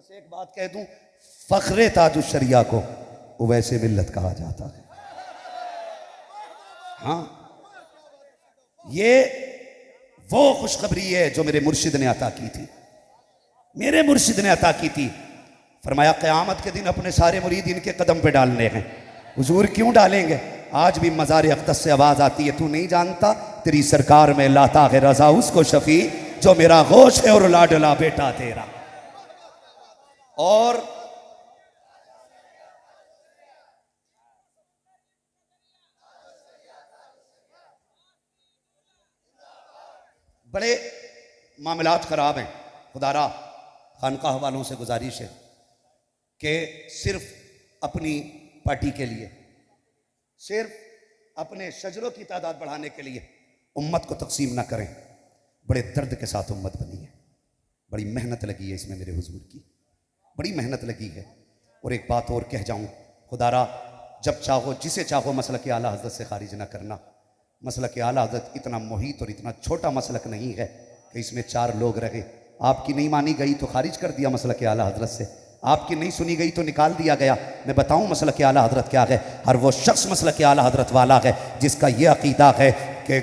बस एक बात कह दूं, फख्रे ताजुश्शरिया को वैसे मिल्लत कहा जाता है। हाँ, ये वो खुशखबरी है जो मेरे मुर्शिद ने अता की थी। मेरे मुर्शिद ने अता की थी। फरमाया क़यामत के दिन अपने सारे मुरीद इनके कदम पे डालने हैं। हुजूर क्यों डालेंगे? आज भी मज़ार अक़दस से आवाज़ आती है, तू नहीं जानता तेरी सरकार में लाता है रज़ा उसको शफी जो मेरा गोश है और लाडला बेटा तेरा। और बड़े मामलात ख़राब हैं। खुदारा खानकाह वालों से गुजारिश है कि सिर्फ अपनी पार्टी के लिए, सिर्फ अपने शजरों की तादाद बढ़ाने के लिए उम्मत को तकसीम ना करें। बड़े दर्द के साथ उम्मत बनी है, बड़ी मेहनत लगी है इसमें मेरे हुजूर की, बड़ी मेहनत लगी है। और एक बात और कह जाऊं, खुदारा जब चाहो जिसे चाहो मसलक आला हज़रत से खारिज ना करना। मसलक आला हज़रत इतना मुहीत और इतना छोटा मसलक नहीं है कि इसमें 4 लोग रहे। आपकी नहीं मानी गई तो खारिज कर दिया मसलक आला हज़रत से, आपकी नहीं सुनी गई तो निकाल दिया गया। मैं बताऊं मसलक आला हज़रत क्या है? हर वो शख्स मसलक आला हज़रत वाला है जिसका ये अकीदा है कि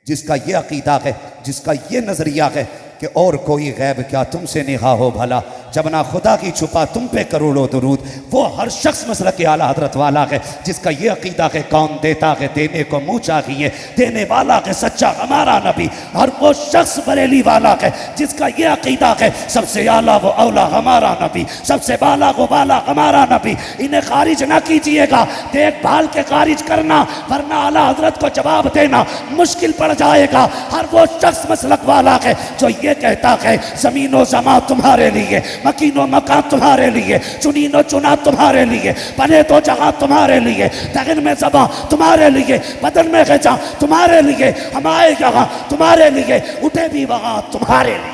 जिसका ये अकीदा है, जिसका ये नज़रिया है कि और कोई गैब क्या तुमसे निगाह हो भला, जब ना खुदा की छुपा तुम पे करोड़ों दुरूद। वो हर शख्स मसलक आला हज़रत वाला है जिसका ये अकीदा है कौन देता है देने को मुँह चाहिए, देने वाला है सच्चा हमारा नबी। हर वो शख्स बरेली वाला है जिसका ये अकीदा है सबसे आला वो औला हमारा नबी, सबसे बाला वो बाला हमारा नबी। इन्हें खारिज ना कीजिएगा, देखभाल के खारिज करना, वरना आला हज़रत को जवाब देना मुश्किल पड़ जाएगा। हर वो शख्स मसलक वाला है जो ये कहता है ज़मीनो ज़मा तुम्हारे लिए, मकीनो मकान तुम्हारे लिए, चुनीनो चुना तुम्हारे लिए, बने तो जगह तुम्हारे लिए, दगन में ज़बा तुम्हारे लिए, बदन में गजा तुम्हारे लिए, हम आए यहाँ तुम्हारे लिए, उठे भी वहाँ तुम्हारे लिए।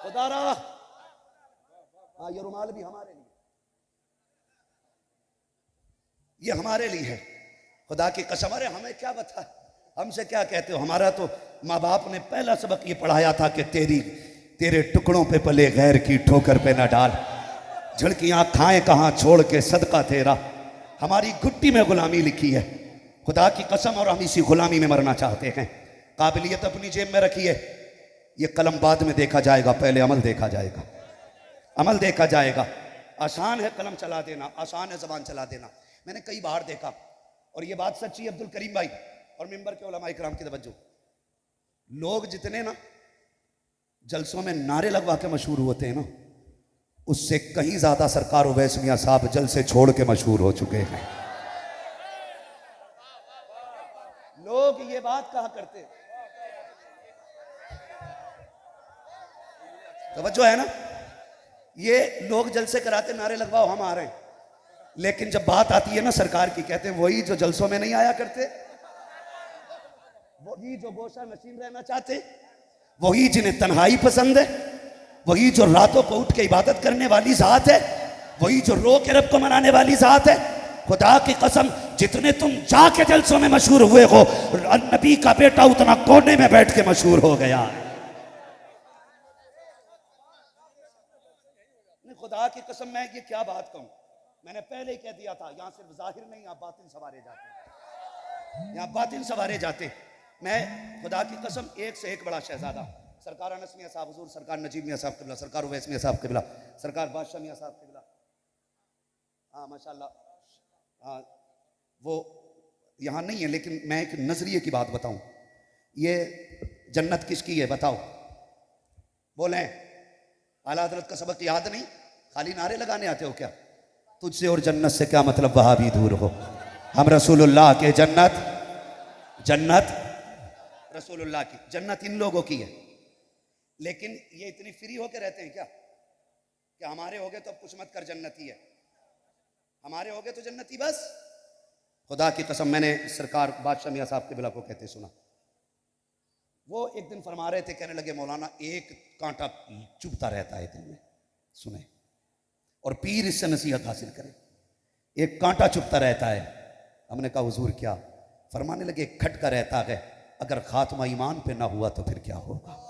खुदारा हाँ, ये रुमाल भी हमारे लिए, ये हमारे लिए है। खुदा की कसम, अरे हमें क्या बता, हमसे क्या कहते हो? हमारा तो माँ बाप ने पहला सबक ये पढ़ाया था कि तेरे टुकड़ों पे पले गैर की ठोकर पे न डाल, झड़कियाँ खाएं कहाँ छोड़ के सदका तेरा। हमारी घुट्टी में गुलामी लिखी है खुदा की कसम, और हम इसी गुलामी में मरना चाहते हैं। काबिलियत अपनी जेब में रखी है, ये कलम बाद में देखा जाएगा, पहले अमल देखा जाएगा, अमल देखा जाएगा। आसान है कलम चला देना, आसान है ज़बान चला देना। मैंने कई बार देखा, और ये बात सच्ची है अब्दुल करीम भाई और मिंबर के उलमा इकराम की तवज्जो, लोग जितने ना जलसों में नारे लगवा के मशहूर होते हैं ना, उससे कहीं ज्यादा सरकार उवैस मियां साहब जलसे छोड़ के मशहूर हो चुके हैं। लोग ये बात कहा करते, तवज्जो है ना, ये लोग जलसे कराते नारे लगवाओ हम आ रहे हैं, लेकिन जब बात आती है ना सरकार की, कहते हैं वही जो जलसों में नहीं आया करते, वही जो गोशा नशीन रहना चाहते, वही जिन्हें तन्हाई पसंद है, वही जो रातों को उठ के इबादत करने वाली ज़ात है, वही जो रो के रब को मनाने वाली ज़ात है। खुदा की कसम, जितने तुम जाके जलसों में मशहूर हुए हो, नबी का बेटा उतना कोने में बैठ के मशहूर हो गया। खुदा की कसम, मैं ये क्या बात कहूं, मैंने पहले ही कह दिया था, यहां सिर्फ जाहिर नहीं, यहां बातिन सवारे जाते, यहां बातिन सवारे जाते। मैं खुदा की कसम, एक से एक बड़ा शहजादा, सरकार अनस मियां साहब हुजूर, सरकार नजीब मियां साहब क़िबला, सरकार उवैस मियां साहब क़िबला, सरकार बादशाह मियां साहब क़िबला, हाँ माशाल्लाह, हाँ वो यहाँ नहीं है, लेकिन मैं एक नजरिए की बात बताऊं, ये जन्नत किसकी है बताओ, बोलें। आला हज़रत का सबक याद नहीं, खाली नारे लगाने आते हो क्या? तुझसे और जन्नत से क्या मतलब, वहां भी दूर हो। हम रसूलुल्लाह के जन्नत, जन्नत रसूलुल्लाह की, जन्नत इन लोगों की है। लेकिन ये इतनी फ्री होके रहते हैं क्या कि हमारे हो गए तो अब कुछ मत कर, जन्नती है, हमारे हो गए तो जन्नती बस। खुदा की कसम, मैंने सरकार बादशाह मियां साहब क़िबला को कहते सुना, वो एक दिन फरमा रहे थे, कहने लगे मौलाना एक कांटा चुभता रहता है दिल में, सुने और पीर इससे नसीहत हासिल करे, एक कांटा चुभता रहता है। हमने कहा हुजूर क्या? फरमाने लगे खटका रहता है, अगर खात्मा ईमान पे ना हुआ तो फिर क्या होगा।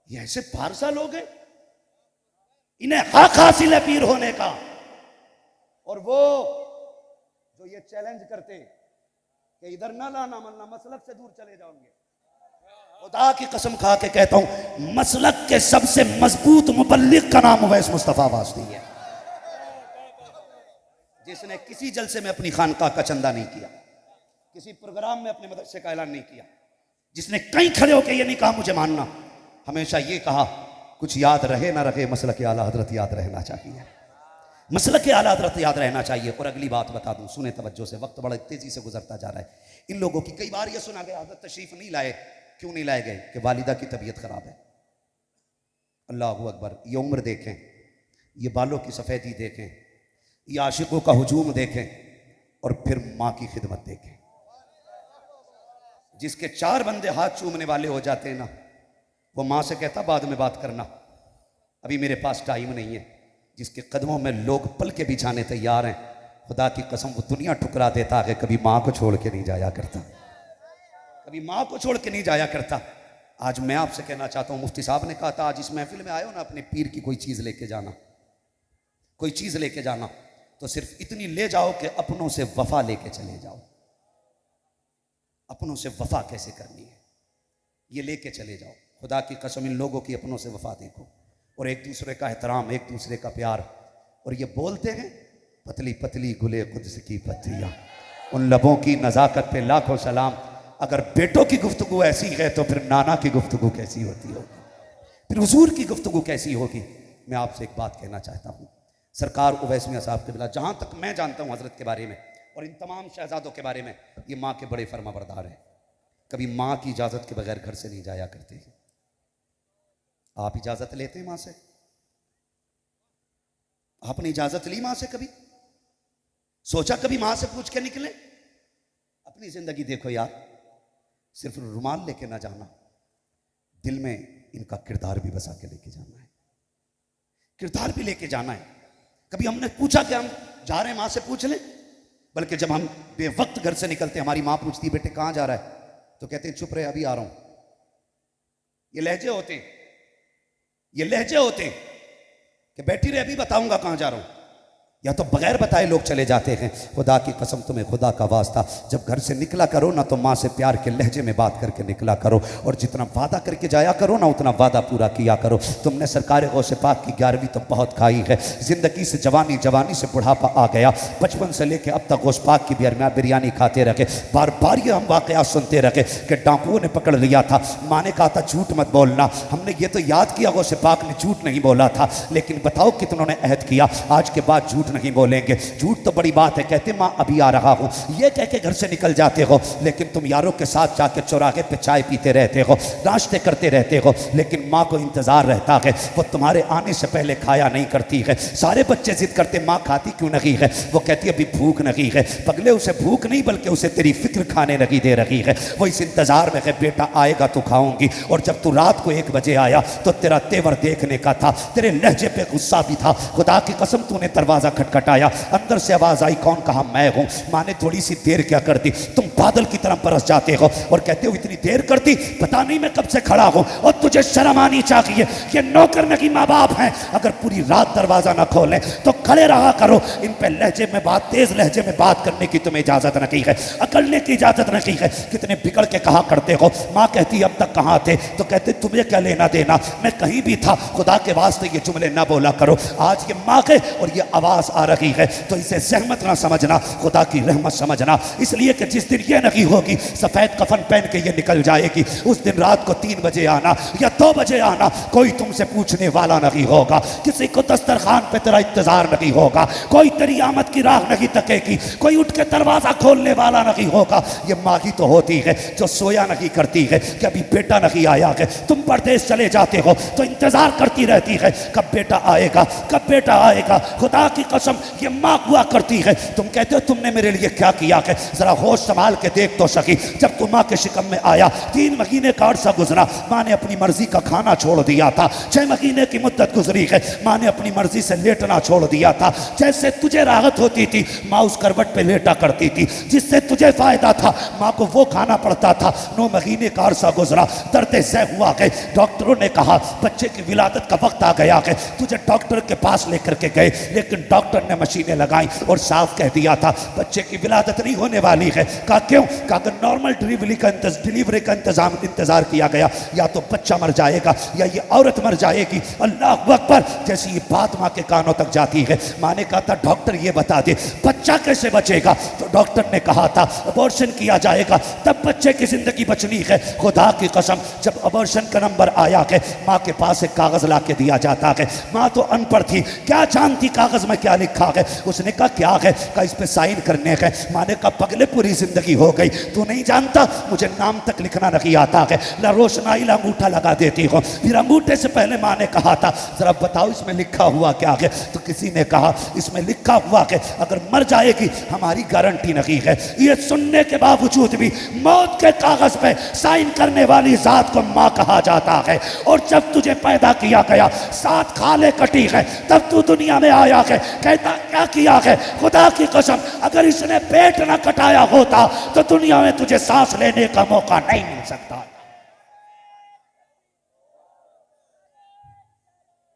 ये ऐसे पारसा लोग हैं, इन्हें हक हासिल है पीर होने का। और वो जो ये चैलेंज करते कि इधर ना लाना मलना, मसलक से दूर चले जाओगे, खुदा की कसम खा के कहता हूं, मसलक के सबसे मजबूत मुबल्लिग का नाम उवैस मुस्तफा वास्ती है, जिसने किसी जलसे में अपनी खानका का चंदा नहीं किया, किसी प्रोग्राम में अपने मदरसे का ऐलान नहीं किया, जिसने कहीं खड़े होकर ये नहीं कहा मुझे मानना, हमेशा ये कहा कुछ याद रहे ना रहे, मसलक आला हजरत याद रहना चाहिए, मसलक आला हजरत याद रहना चाहिए। और अगली बात बता दूं, सुने तवज्जो से, वक्त बड़ा तेजी से गुजरता जा रहा है। इन लोगों की कई बार ये सुना गया हजरत तशरीफ नहीं लाए, क्यों नहीं लाए गए? कि वालिदा की तबीयत खराब है। अल्लाह अकबर, ये उम्र देखें, ये बालों की सफेदी देखें, ये आशिकों का हुजूम देखें, और फिर माँ की खिदमत देखें। जिसके 4 बंदे हाथ चूमने वाले हो जाते हैं ना, वो माँ से कहता बाद में बात करना, अभी मेरे पास टाइम नहीं है। जिसके कदमों में लोग पल के बिछाने तैयार हैं, खुदा की कसम वो दुनिया ठुकरा देता है, कभी माँ को छोड़ के नहीं जाया करता, कभी माँ को छोड़ के नहीं जाया करता। आज मैं आपसे कहना चाहता हूँ, मुफ्ती साहब ने कहा था आज इस महफिल में आए हो ना, अपने पीर की कोई चीज़ लेके जाना, कोई चीज़ लेके जाना तो सिर्फ इतनी ले जाओ कि अपनों से वफा लेके चले जाओ। अपनों से वफा कैसे करनी है ये लेके चले जाओ। खुदा की कसम, इन लोगों की अपनों से वफा देखो, और एक दूसरे का एहतराम, एक दूसरे का प्यार। और ये बोलते हैं पतली पतली गुले कुद्स की पत्तियाँ, उन लबों की नज़ाकत पे लाखों सलाम। अगर बेटों की गुफ्तगू ऐसी है तो फिर नाना की गुफ्तगू कैसी होती होगी, फिर हुजूर की गुफ्तगू कैसी होगी। मैं आपसे एक बात कहना चाहता हूँ, सरकार उवैस मियां साहब के बिला, जहाँ तक मैं जानता हूँ हजरत के बारे में और इन तमाम शहजादों के बारे में, ये माँ के बड़े फर्माबरदार हैं। कभी माँ की इजाज़त के बगैर घर से नहीं जाया करते हैं। आप इजाज़त लेते हैं माँ से? आपने इजाज़त ली माँ से? कभी सोचा कभी माँ से पूछ के निकले? अपनी ज़िंदगी देखो यार, सिर्फ रुमाल लेके ना जाना, दिल में इनका किरदार भी बसा के लेके जाना है, किरदार भी लेके जाना है। कभी हमने पूछा कि हम जा रहे हैं माँ से पूछ लें? बल्कि जब हम बेवक्त घर से निकलते, हमारी माँ पूछती बेटे कहाँ जा रहा है, तो कहते हैं चुप रहे अभी आ रहा हूं। ये लहजे होते हैं, ये लहजे होते हैं कि बैठी रहे अभी बताऊंगा कहाँ जा रहा हूं, या तो बगैर बताए लोग चले जाते हैं। खुदा की कसम, तुम्हें खुदा का वास्ता, जब घर से निकला करो ना तो माँ से प्यार के लहजे में बात करके निकला करो, और जितना वादा करके जाया करो ना उतना वादा पूरा किया करो। तुमने सरकार गौसे पाक की 11वीं तो बहुत खाई है, जिंदगी से जवानी, जवानी से बुढ़ापा आ गया, बचपन से लेके अब तक गौस पाक की बिरयानी खाते रखे। बार बार ये हम वाकया सुनते रखे कि डाकुओं ने पकड़ लिया था, माँ ने कहा था झूठ मत बोलना। हमने ये तो याद किया गौसे पाक ने झूठ नहीं बोला था, लेकिन बताओ कितनों ने अहद किया आज के बाद झूठ नहीं बोलेंगे। झूठ तो बड़ी बात है, कहते माँ अभी आ रहा हूँ, ये कह के घर से निकल जाते हो, लेकिन तुम यारों के साथ जाके चौराहे पे चाय पीते रहते हो, नाश्ते करते रहते हो, लेकिन माँ को इंतजार रहता है, वो तुम्हारे आने से पहले खाया नहीं करती है। सारे बच्चे जिद करते माँ खाती क्यों नहीं है, वो कहती अभी भूख नहीं है। पगले उसे भूख नहीं बल्कि उसे तेरी फिक्र खाने नहीं दे रही है, वो इस इंतजार में है बेटा आएगा तो खाऊंगी। और जब तू रात को 1 बजे आया तो तेरा तेवर देखने का था, तेरे लहजे पे गुस्सा भी था। खुदा की कसम तूने दरवाजा खटखटाया, अंदर से आवाज आई कौन? कहा मैं हूं। माँ ने थोड़ी सी देर क्या कर दी, तुम बादल की तरह बरस जाते हो और कहते हो इतनी देर कर दी, पता नहीं मैं कब से खड़ा हूं। और तुझे शर्म आनी चाहिए, ये नौकर नहीं माँ बाप हैं, अगर पूरी रात दरवाजा ना खोलें तो खड़े रहा करो। इन पे लहजे में बात, तेज लहजे में बात करने की तुम्हें इजाजत नहीं है, अकलने की इजाजत नहीं है। कितने बिगड़ के कहा करते हो। माँ कहती अब तक कहाँ थे, तो कहते तुम्हें क्या लेना देना, मैं कहीं भी था, खुदा के वास्ते ये जुमले ना बोला करो। आज ये माँ के और ये आवाज आ रही है तो इसे जहमत ना समझना, खुदा की रहमत समझना। इसलिए कि जिस दिन ये नहीं होगी, सफेद कफन पहन के ये निकल जाएगी, उस दिन रात को 3 बजे आना या 2 बजे आना, कोई तुमसे पूछने वाला नहीं होगा, किसी को दस्तरखान पे तेरा इंतजार नहीं होगा, कोई तेरी आमद की राह नहीं तकेगी, कोई उठ के दरवाजा खोलने वाला नहीं होगा। ये माँ ही तो होती है जो सोया नहीं करती है कि अभी बेटा नहीं आया है। तुम परदेश चले जाते हो तो इंतजार करती रहती है कब बेटा आएगा, कब बेटा आएगा। खुदा की कसम ये माँ हुआ करती है। तुम कहते हो तुमने मेरे लिए क्या किया है, जरा होश संभाल के देख तो सकी। जब तू माँ के शिकम में आया 3 महीने का अर्सा गुजरा, माँ ने अपनी मर्जी का खाना छोड़ दिया था। 6 महीने की मुद्दत गुजरी है, माँ ने अपनी मर्जी से लेटना छोड़ दिया था। जैसे तुझे राहत होती थी माँ उस करवट पे लेटा करती थी, जिससे तुझे फायदा था माँ को वो खाना पड़ता था। 9 महीने का अरसा गुजरा, दर्द ज़ह हुआ है। डॉक्टरों ने कहा बच्चे की विलादत का वक्त आ गया है, तुझे डॉक्टर के पास लेकर के गए, लेकिन डॉक्टर ने मशीनें लगाई और साफ कह दिया था बच्चे की विलादत नहीं होने वाली है। कहा क्यों? कहा अगर नॉर्मल डिलीवरी का इंतजार किया गया या तो बच्चा मर जाएगा या ये औरत मर जाएगी। अल्लाह अकबर। जैसे ये बात माँ के कानों तक जाती है, माँ ने कहा था डॉक्टर ये बता दे बच्चा कैसे बचेगा? तो डॉक्टर ने कहा था अबॉर्शन किया जाएगा तब बच्चे की जिंदगी बचनी है। खुदा की कसम जब अबॉर्शन का नंबर आया है, माँ के पास एक कागज ला के दिया जाता है। माँ तो अनपढ़ थी, क्या जानती कागज में क्या लिखा है। उसने कहा क्या है? कहा इस पे साइन करने हैं। माँ ने कहा पगले पूरी जिंदगी हो गई, तू नहीं जानता मुझे नाम तक लिखना नहीं आता है, ला रोशनाई ला अंगूठा लगा देती हूँ। फिर अंगूठे से पहले माँ ने कहा था जरा बताओ इसमें लिखा हुआ क्या है? तो किसी ने कहा इसमें लिखा हुआ है अगर मर जाएगी हमारी गारंटी नहीं है। ये सुनने के बावजूद भी मौत के कागज पे साइन करने वाली जात को माँ कहा जाता है। और जब तुझे पैदा किया गया 7 खाले कटी है तब तू दुनिया में आया है, कहता क्या किया है? खुदा की कसम अगर इसने पेट ना कटाया होता तो दुनिया में तुझे सांस लेने का मौका नहीं मिल सकता।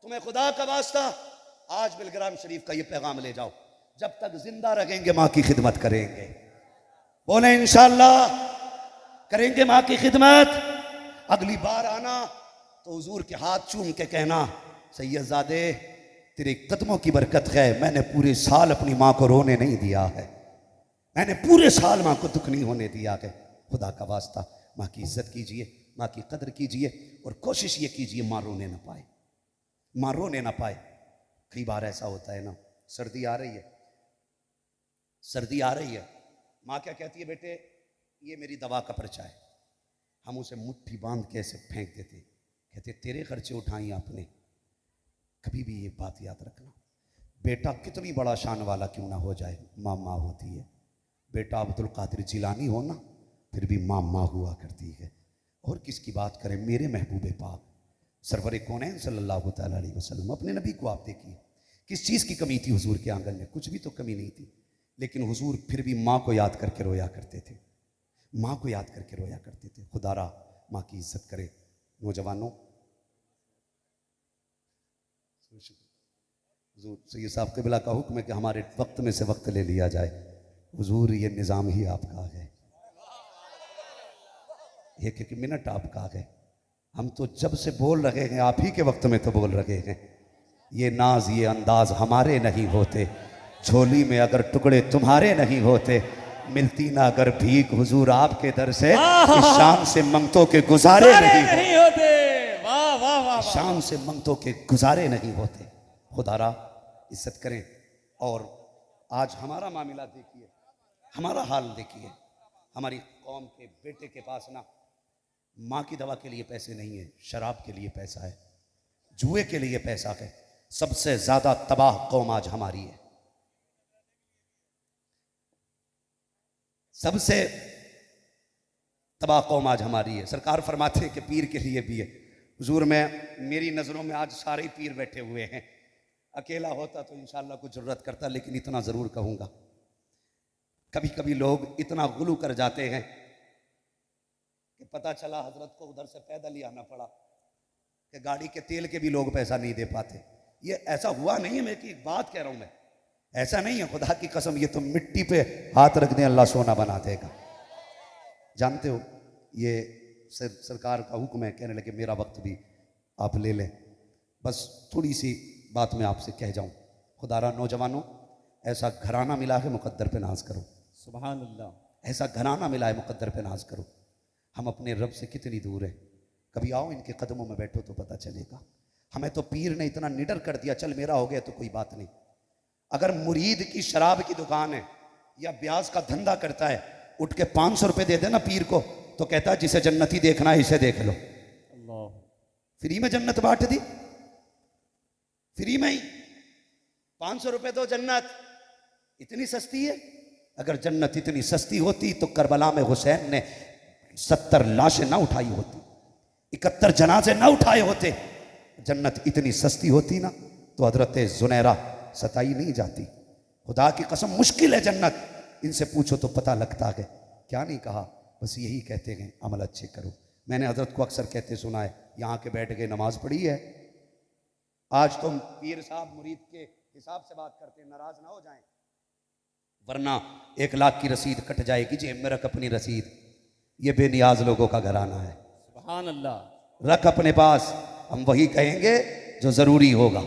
तुम्हें खुदा का वास्ता आज बिलग्राम शरीफ का ये पैगाम ले जाओ, जब तक जिंदा रहेंगे माँ की खिदमत करेंगे। बोले इंशाअल्लाह करेंगे माँ की खिदमत। अगली बार आना तो हुजूर के हाथ चूम के कहना सैयदजादे तेरे कदमों की बरकत है, मैंने पूरे साल अपनी माँ को रोने नहीं दिया है, मैंने पूरे साल माँ को दुख नहीं होने दिया है। खुदा का वास्ता माँ की इज्जत कीजिए, माँ की कदर कीजिए और कोशिश ये कीजिए माँ रोने ना पाए, माँ रोने ना पाए। कई बार ऐसा होता है ना, सर्दी आ रही है, सर्दी आ रही है, माँ क्या कहती है बेटे ये मेरी दवा का पर्चा है, हम उसे मुट्ठी बांध के ऐसे फेंक देते, कहते तेरे खर्चे उठाई आपने। कभी भी ये बात याद रखना, बेटा कितनी बड़ा शान वाला क्यों ना हो जाए माँ माँ होती है। बेटा अब्दुल कादिर जिलानी हो ना फिर भी माँ माँ हुआ करती है। और किसकी बात करें, मेरे महबूब पाक सरवर कौनैन सल्लल्लाहु तआला अलैहि वसल्लम, अपने नबी को आप देखिए किस चीज़ की कमी थी हुजूर के आंगन में, कुछ भी तो कमी नहीं थी, लेकिन हुजूर फिर भी माँ को याद करके रोया करते थे, माँ को याद करके रोया करते थे। खुदारा माँ की इज्जत करे। नौजवानों हुजूर सैयद साहब क़िबला का हुक्म है कि हमारे वक्त में से वक्त ले लिया जाए। हुजूर ये निज़ाम ही आपका है, एक एक मिनट आपका है। हम तो जब से बोल रहे हैं आप ही के वक्त में तो बोल रहे हैं। ये नाज ये अंदाज हमारे नहीं होते, झोली में अगर टुकड़े तुम्हारे नहीं होते, मिलती ना अगर भीख हुजूर आपके दर से, इस शान से मंगतों के गुजारे नहीं होते। वाह वाह वाह, शान से मंगतों के गुजारे नहीं होते। खुदारा इज्जत करें। और आज हमारा मामला देखिए, हमारा हाल देखिए, हमारी कौम के बेटे के पास ना माँ की दवा के लिए पैसे नहीं है, शराब के लिए पैसा है, जुए के लिए पैसा है। सबसे ज्यादा तबाह कौम आज हमारी है, सबसे तबाह कौम आज हमारी है। सरकार फरमाते हैं कि पीर के लिए भी है। हुजूर में मेरी नज़रों में आज सारे पीर बैठे हुए हैं, अकेला होता तो इंशाअल्लाह कुछ ज़रूरत करता, लेकिन इतना ज़रूर कहूँगा कभी कभी लोग इतना गुलू कर जाते हैं कि पता चला हजरत को उधर से पैदल ही आना पड़ा कि गाड़ी के तेल के भी लोग पैसा नहीं दे पाते। ये ऐसा हुआ नहीं है, मैं कि एक बात कह रहा हूँ, मैं ऐसा नहीं है, खुदा की कसम ये तो मिट्टी पे हाथ रख दें अल्लाह सोना बना देगा। जानते हो ये सरकार का हुक्म है, कहने लगे मेरा वक्त भी आप ले लें। बस थोड़ी सी बात मैं आपसे कह जाऊं। खुदारा नौजवानों ऐसा घराना मिला है, मुकद्दर पे नाज करो। सुभान अल्लाह। ऐसा घराना मिला है, मुकद्दर पे नाज करो। हम अपने रब से कितनी दूर है। कभी आओ इनके कदमों में बैठो तो पता चलेगा। हमें तो पीर ने इतना निडर कर दिया, चल मेरा हो गया तो कोई बात नहीं। अगर मुरीद की शराब की दुकान है या ब्याज का धंधा करता है, उठ के 500 रुपये दे देना पीर को तो कहता है जिसे जन्नती देखना है इसे देख लो। अल्लाह, फ्री में जन्नत बांट दी, फ्री में ही 500 रुपए दो, जन्नत इतनी सस्ती है। अगर जन्नत इतनी सस्ती होती तो करबला में हुसैन ने 70 लाशें ना उठाई होती, 71 जनाजे ना उठाए होते। जन्नत इतनी सस्ती होती ना तो हजरत जुनैरा सताई नहीं जाती। खुदा की कसम मुश्किल है जन्नत, इनसे पूछो तो पता लगता है। क्या नहीं कहा, बस यही कहते हैं अमल अच्छे करो। मैंने हजरत को अक्सर कहते सुना है, यहाँ के बैठ के नमाज पढ़ी है। आज तुम पीर साहब मुरीद के हिसाब से बात करते हैं, नाराज ना हो जाएं, वरना 1 लाख की रसीद कट जाएगी। जेब में रख अपनी रसीद, ये बेनियाज लोगों का घराना है। सुभान अल्लाह। रख अपने पास, हम वही कहेंगे जो जरूरी होगा।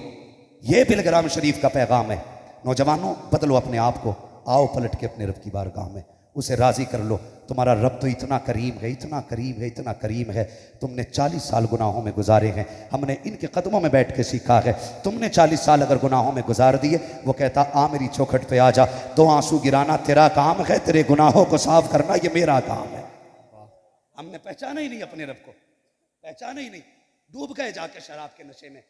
ये बिलग्राम शरीफ का पैगाम है। नौजवानों, बदलो अपने आप को, आओ पलट के अपने रब की बारगाह में, उसे राजी कर लो। तुम्हारा रब तो इतना करीम है, इतना करीम है, इतना करीम है। तुमने 40 साल गुनाहों में गुजारे हैं, हमने इनके कदमों में बैठ के सीखा है। तुमने 40 साल अगर गुनाहों में गुजार दिए, वो कहता आ मेरी चौखट पे आ जा, 2 आंसू गिराना तेरा काम है, तेरे गुनाहों को साफ करना ये मेरा काम है। हमने पहचाना ही नहीं अपने रब को, पहचाना ही नहीं, डूब गए जाके शराब के नशे में।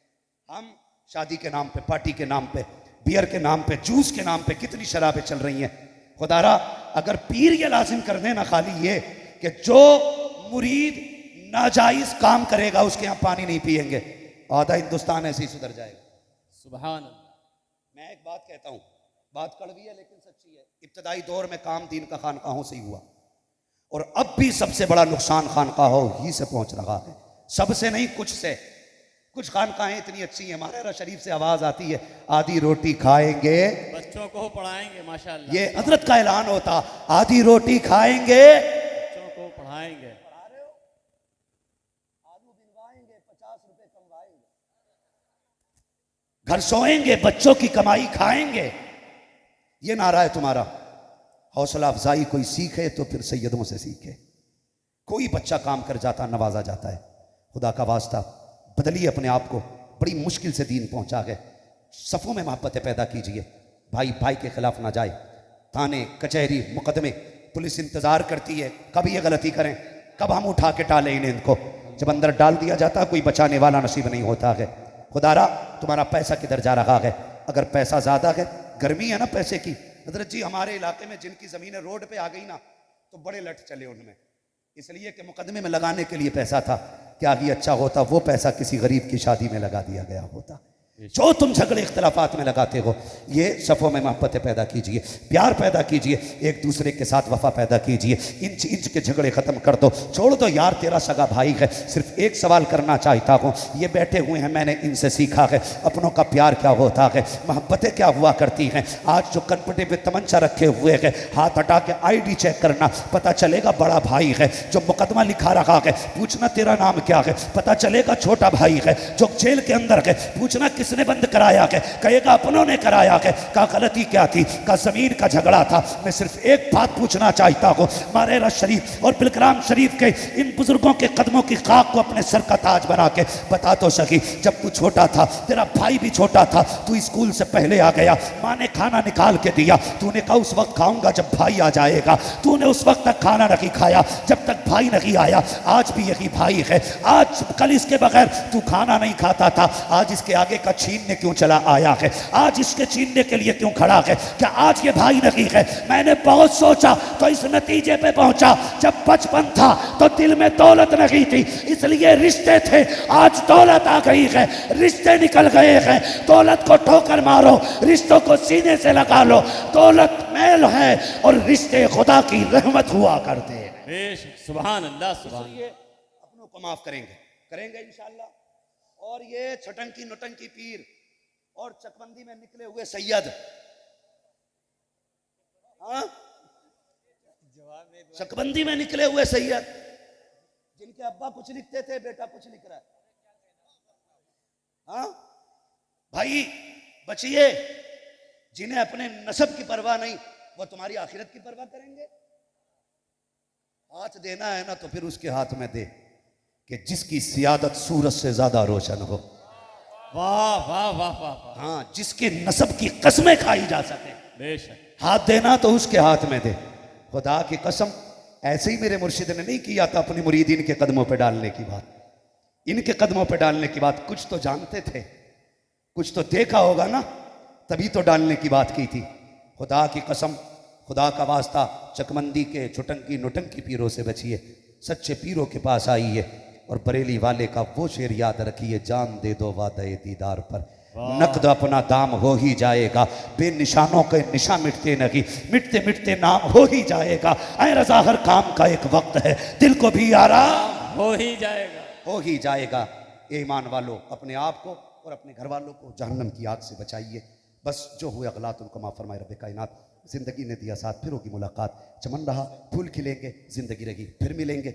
हम शादी के नाम पे, पार्टी के नाम पे, बियर के नाम पे, जूस के नाम पे कितनी शराबें चल रही हैं। खुदारा अगर पीर ये लाजिम कर देना खाली ये कि जो मुरीद नाजायज काम करेगा उसके यहाँ पानी नहीं पिएंगे, आधा हिंदुस्तान ऐसे ही सुधर जाएगा। सुभान अल्लाह। मैं एक बात कहता हूँ, बात कड़वी है लेकिन सच्ची है। इब्तदाई दौर में काम दीन का खानकाहों से ही हुआ, और अब भी सबसे बड़ा नुकसान खानकाहों ही से पहुंच रहा है। सबसे नहीं, कुछ से। कुछ खानकाहें इतनी अच्छी हैं, हमारे शरीफ से आवाज आती है, आधी रोटी खाएंगे, बच्चों को पढ़ाएंगे, माशाअल्लाह। ये हजरत का ऐलान होता, आधी रोटी खाएंगे, बच्चों को पढ़ाएंगे, आलू बिनवाएंगे, 50 रुपए कमवाएंगे, घर सोएंगे, बच्चों की कमाई खाएंगे। ये नारा है तुम्हारा। हौसला अफजाई कोई सीखे तो फिर सैयदों से सीखे। कोई बच्चा काम कर जाता, नवाजा जाता है। खुदा का वास्ता बदलिए अपने आप को, बड़ी मुश्किल से दीन पहुंचा है। सफ़ों में मोहब्बतें पैदा कीजिए, भाई भाई के खिलाफ ना जाए। थाने, कचहरी, मुकदमे, पुलिस इंतजार करती है कब ये गलती करें, कब हम उठा के टालें इन्हें। इनको जब अंदर डाल दिया जाता, कोई बचाने वाला नसीब नहीं होता है। खुदारा तुम्हारा पैसा किधर जा रहा है? अगर पैसा ज़्यादा है, गर्मी है ना पैसे की। हजरत जी, हमारे इलाके में जिनकी ज़मीनें रोड पे आ गई ना, तो बड़े लट चले उनमें, इसलिए कि मुकदमे में लगाने के लिए पैसा था। क्या ही अच्छा होता वो पैसा किसी गरीब की शादी में लगा दिया गया होता। जो तुम झगड़े इख्तलाफात में लगाते हो, ये सफ़ों में मोहब्बतें पैदा कीजिए, प्यार पैदा कीजिए, एक दूसरे के साथ वफा पैदा कीजिए। इंच इंच के झगड़े ख़त्म कर दो, छोड़ दो यार, तेरा सगा भाई है। सिर्फ एक सवाल करना चाहता हूँ, ये बैठे हुए हैं, मैंने इनसे सीखा है अपनों का प्यार क्या होता है, मोहब्बतें क्या हुआ करती हैं। आज जो कनपटे पे तमंचा रखे हुए है, हाथ हटा के ID चेक करना, पता चलेगा बड़ा भाई है। जो मुकदमा लिखा रहा है, पूछना तेरा नाम क्या है, पता चलेगा छोटा भाई है। जो जेल के अंदर है, पूछना किसने बंद कराया है, कहेगा अपनों ने कराया है। का गलती क्या थी? का जमीन का झगड़ा था। मैं सिर्फ एक बात पूछना चाहता हूँ, मारेरा शरीफ और बिलग्राम शरीफ के इन बुजुर्गों के कदमों की खाक को अपने सर का ताज बना के बता तो सकी, जब तू छोटा था, तेरा भाई भी छोटा था, तू स्कूल से पहले आ गया, माँ ने खाना निकाल के दिया, तूने कहा उस वक्त खाऊंगा जब भाई आ जाएगा, तूने उस वक्त तक खाना नहीं खाया जब तक भाई नहीं आया। आज भी यही भाई है, आज कल इसके बगैर तू खाना नहीं खाता था, आज इसके आगे का छीनने क्यों चला आया है, आज इसके छीनने के लिए क्यों खड़ा है? क्या आज ये भाई नहीं है? मैंने बहुत सोचा तो इस नतीजे पे पहुंचा, जब बचपन था तो दिल में दौलत नहीं थी, इसलिए रिश्ते थे, आज दौलत आ गई है, रिश्ते निकल गए हैं। दौलत को ठोकर मारो, रिश्तों को सीने से लगा लो। दौलत मैल है और रिश्ते खुदा की रहमत हुआ करते हैं। सुभान अल्लाह, सुभान। अपनों को माफ करेंगे, करेंगे इंशाअल्लाह। और ये छटंकी नोटंकी पीर और चकबंदी में निकले हुए सैयद, हाँ, चकबंदी में निकले हुए सैयद, जिनके अब्बा कुछ लिखते थे, बेटा कुछ लिख रहा है, हाँ भाई बचिए। जिन्हें अपने नसब की परवाह नहीं, वो तुम्हारी आखिरत की परवाह करेंगे। हाथ देना है ना तो फिर उसके हाथ में दे कि जिसकी सियादत सूरज से ज्यादा रोशन हो। वाह वाह वाह वाह। हाँ, जिसके नसब की कसमें खाई जा सके, बेशक। हाथ देना तो उसके हाथ में दे। खुदा की कसम, ऐसे ही मेरे मुर्शिद ने नहीं किया था अपनी मुरीदीन के कदमों पे डालने की बात, इनके कदमों पे डालने की बात। कुछ तो जानते थे, कुछ तो देखा होगा ना। तभी तो डालने की बात की थी। खुदा की कसम, खुदा का वास्ता, चकमंदी के छुटंकी नुटंकी पीरों से बचिए, सच्चे पीरों के पास आइए। और बरेली वाले का वो शेर याद रखिए, जान दे दो वादे दीदार पर, नकद अपना दाम हो ही जाएगा। बेनिशानों के निशा मिटते नहीं, मिटते मिटते नाम हो ही जाएगा। ऐ रजा हर काम का एक वक्त है, दिल को भी आराम हो ही जाएगा। हो ही जाएगा। ए ईमान वालों, अपने आप को और अपने घर वालों को जहन्नम की आग से बचाइए। बस जो हुए अगलात उनको माफ़ फरमाए रब कायनात। जिंदगी ने दिया साथ, फिर होगी मुलाकात। चमन रहा फूल खिलेंगे, जिंदगी रही फिर मिलेंगे।